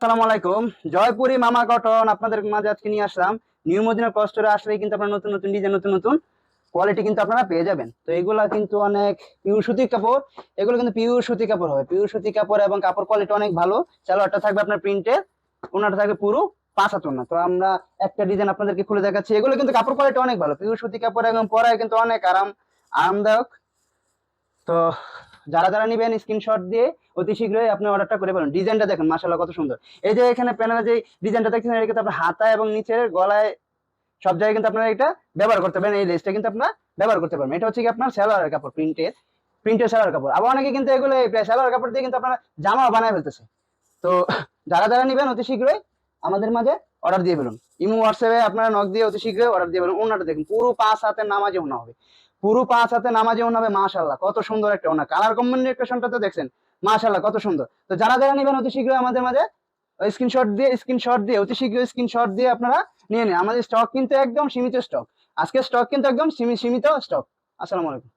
আসসালামু আলাইকুম। জয়পুরি মামা কটন আপনাদের মাঝে আজকে নিয়ে আসলাম। নিউ মদিনা ক্রস স্টোরে আসলেই কিন্তু আপনারা নতুন নতুন ডিজাইন, নতুন নতুন কোয়ালিটি কিন্তু আপনারা পেয়ে যাবেন। তো এগুলা কিন্তু অনেক পিওর সুতি কাপড়, এগুলো কিন্তু পিওর সুতি কাপড় হবে, পিওর সুতি কাপড় এবং কাপড় কোয়ালিটি অনেক ভালো। সালোয়ারটা থাকবে আপনার প্রিন্টের, ওনাটা থাকবে পুরো 5 হাত ওড়না। তো আমরা একটা ডিজাইন আপনাদেরকে খুলে দেখাচ্ছি। এগুলো কিন্তু কাপড় কোয়ালিটি অনেক ভালো, পিওর সুতি কাপড় এবং পরায় কিন্তু অনেক আরামদায়ক। তো যারা যারা নিবেন স্ক্রিনশট দিয়ে অতি শীঘ্রই আপনি অর্ডারটা করে ফেলুন। ডিজাইনটা দেখেন মাশাআল্লাহ কত সুন্দর। এই যে এখানে প্যানেলে যে ডিজাইনটা দেখছেন, এটা কিন্তু আপনার হাতা এবং নিচের গলায় সব জায়গায় কিন্তু আপনারা এটা ব্যবহার করতে পারেন। এই লেসটা কিন্তু আপনারা ব্যবহার করতে পারবেন। এটা হচ্ছে কি আপনার সালোয়ারের কাপড়, প্রিন্টের সালোয়ার কাপড়। আবার অনেকে কিন্তু এগুলো সালোয়ার কাপড় দিয়ে কিন্তু আপনারা জামাও বানায় ফেলতেছে। তো যারা যারা নিবেন অতি শীঘ্রই আমাদের মাঝে অর্ডার দিয়ে ফেলুন। ইমো হোয়াটসঅ্যাপে আপনারা নক দিয়ে অতি শীঘ্রই অর্ডার দিয়ে ফেলুন। ওনাটা দেখুন পুরো 5 হাতের নামাজি ওনা হবে, পুরো 5 হাতে নামাজি ওনা হবে। মাশাআল্লাহ কত সুন্দর একটা ওনা, কালার কম্বিনেশনটা তো দেখছেন, মাশাআল্লাহ কত সুন্দর। তো যারা যারা নিবেন অতি শীঘ্রই আমাদের মাঝে স্ক্রিনশট দিয়ে অতি শীঘ্রই স্ক্রিনশট দিয়ে আপনারা নিয়ে নিন। আমাদের স্টক কিন্তু একদম সীমিত স্টক, আজকে স্টক কিন্তু একদম সীমিত স্টক। আসসালামু আলাইকুম।